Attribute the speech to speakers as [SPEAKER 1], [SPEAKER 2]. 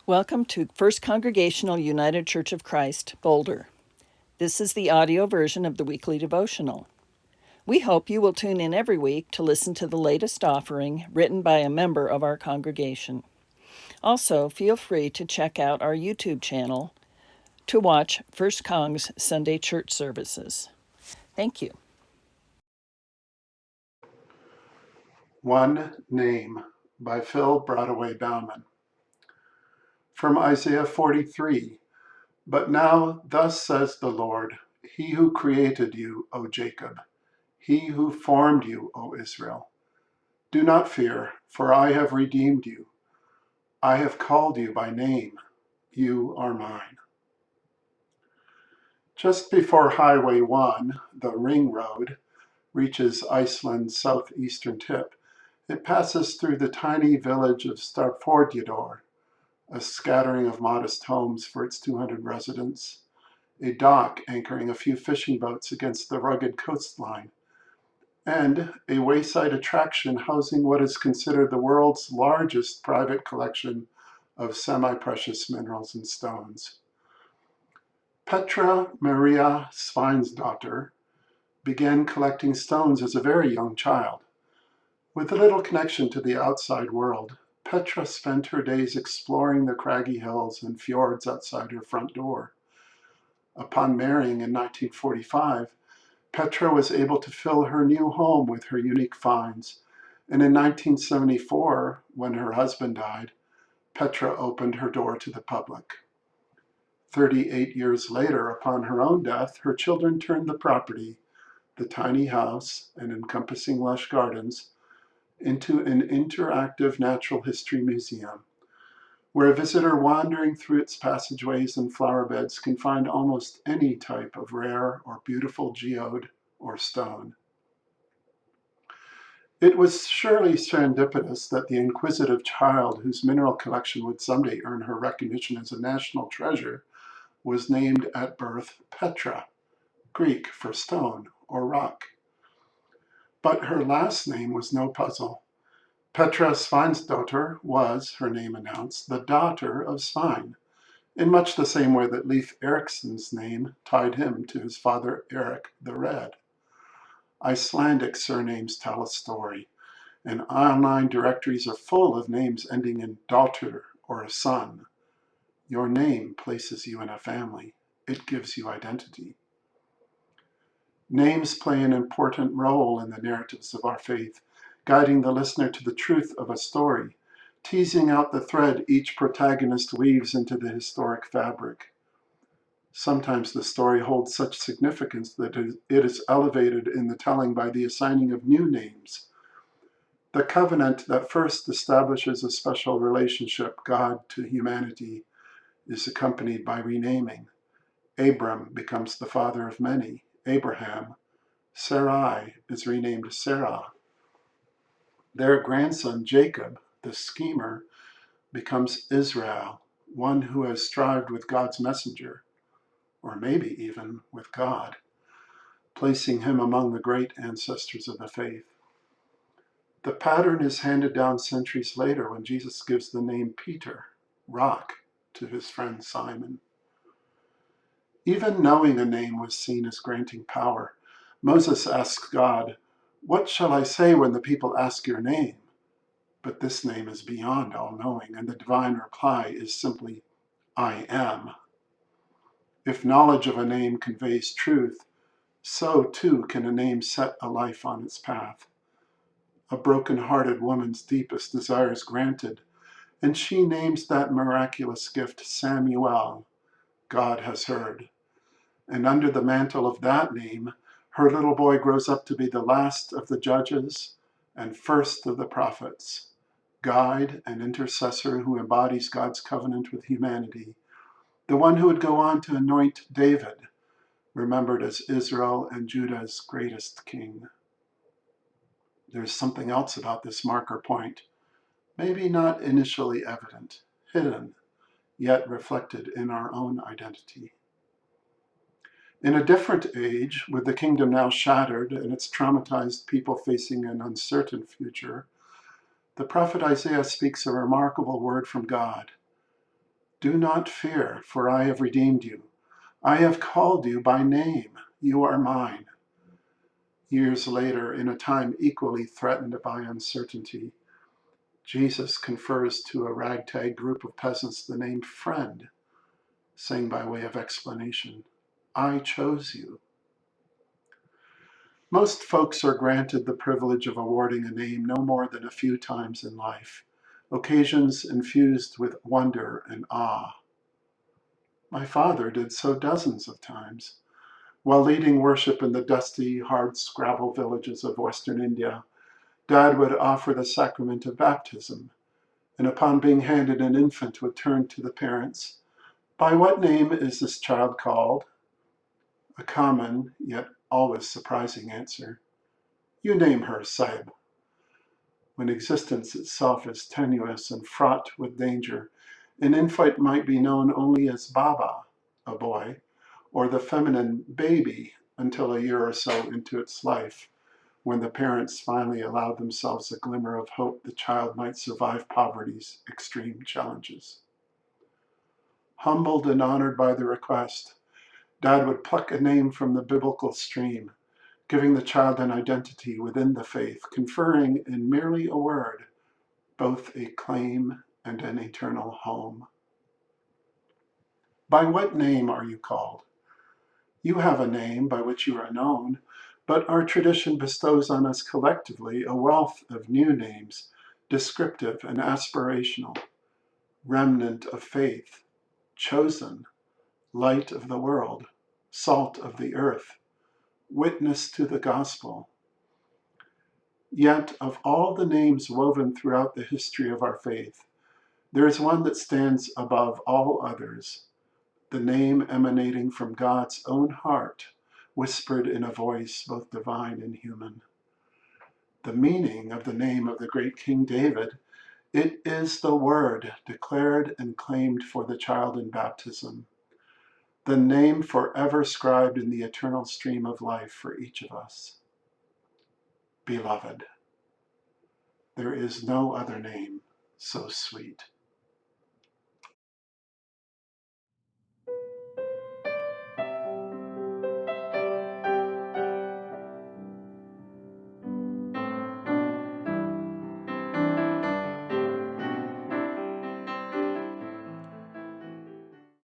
[SPEAKER 1] Welcome to First Congregational United Church of Christ, Boulder. This is the audio version of the weekly devotional. We hope you will tune in every week to listen to the latest offering written by a member of our congregation. Also, feel free to check out our YouTube channel to watch First Cong's Sunday church services. Thank you.
[SPEAKER 2] One Name by Phil Broadway Bauman. From Isaiah 43, But now thus says the Lord, He who created you, O Jacob, He who formed you, O Israel. Do not fear, for I have redeemed you. I have called you by name. You are mine. Just before Highway 1, the Ring Road, reaches Iceland's southeastern tip, it passes through the tiny village of Starfjordur, a scattering of modest homes for its 200 residents, a dock anchoring a few fishing boats against the rugged coastline, and a wayside attraction housing what is considered the world's largest private collection of semi-precious minerals and stones. Petra Maria Sveinsdottir began collecting stones as a very young child. With little connection to the outside world, Petra spent her days exploring the craggy hills and fjords outside her front door. Upon marrying in 1945, Petra was able to fill her new home with her unique finds, and in 1974, when her husband died, Petra opened her door to the public. 38 years later, upon her own death, her children turned the property, the tiny house and encompassing lush gardens, into an interactive natural history museum, where a visitor wandering through its passageways and flower beds can find almost any type of rare or beautiful geode or stone. It was surely serendipitous that the inquisitive child whose mineral collection would someday earn her recognition as a national treasure was named at birth Petra, Greek for stone or rock. But her last name was no puzzle. Petra Sveinsdottir was, her name announced, the daughter of Svein, in much the same way that Leif Erikson's name tied him to his father Erik the Red. Icelandic surnames tell a story, and online directories are full of names ending in daughter or a son. Your name places you in a family. It gives you identity. Names play an important role in the narratives of our faith, guiding the listener to the truth of a story, teasing out the thread each protagonist weaves into the historic fabric. Sometimes the story holds such significance that it is elevated in the telling by the assigning of new names. The covenant that first establishes a special relationship, God to humanity, is accompanied by renaming. Abram becomes the father of many, Abraham. Sarai is renamed Sarah. Their grandson Jacob, the schemer, becomes Israel, one who has strived with God's messenger, or maybe even with God, placing him among the great ancestors of the faith. The pattern is handed down centuries later when Jesus gives the name Peter, rock, to his friend Simon. Even knowing a name was seen as granting power. Moses asks God, "What shall I say when the people ask your name?" But this name is beyond all knowing, and the divine reply is simply, "I am." If knowledge of a name conveys truth, so too can a name set a life on its path. A broken-hearted woman's deepest desires granted, and she names that miraculous gift Samuel, God has heard. And under the mantle of that name, her little boy grows up to be the last of the judges and first of the prophets, guide and intercessor who embodies God's covenant with humanity, the one who would go on to anoint David, remembered as Israel and Judah's greatest king. There's something else about this marker point, maybe not initially evident, hidden, yet reflected in our own identity. In a different age, with the kingdom now shattered and its traumatized people facing an uncertain future, the prophet Isaiah speaks a remarkable word from God. Do not fear, for I have redeemed you. I have called you by name. You are mine. Years later, in a time equally threatened by uncertainty, Jesus confers to a ragtag group of peasants the name Friend, saying by way of explanation, I chose you. Most folks are granted the privilege of awarding a name no more than a few times in life, occasions infused with wonder and awe. My father did so dozens of times. While leading worship in the dusty, hard-scrabble villages of Western India, Dad would offer the sacrament of baptism, and upon being handed an infant would turn to the parents. By what name is this child called? A common, yet always surprising answer. You name her, Sahib. When existence itself is tenuous and fraught with danger, an infant might be known only as Baba, a boy, or the feminine baby until a year or so into its life, when the parents finally allowed themselves a glimmer of hope the child might survive poverty's extreme challenges. Humbled and honored by the request, Dad would pluck a name from the biblical stream, giving the child an identity within the faith, conferring in merely a word both a claim and an eternal home. By what name are you called? You have a name by which you are known, but our tradition bestows on us collectively a wealth of new names, descriptive and aspirational, remnant of faith, chosen, light of the world, salt of the earth, witness to the gospel. Yet, of all the names woven throughout the history of our faith, there is one that stands above all others, the name emanating from God's own heart, whispered in a voice both divine and human. The meaning of the name of the great King David, it is the word declared and claimed for the child in baptism, the name forever scribed in the eternal stream of life for each of us. Beloved, there is no other name so sweet.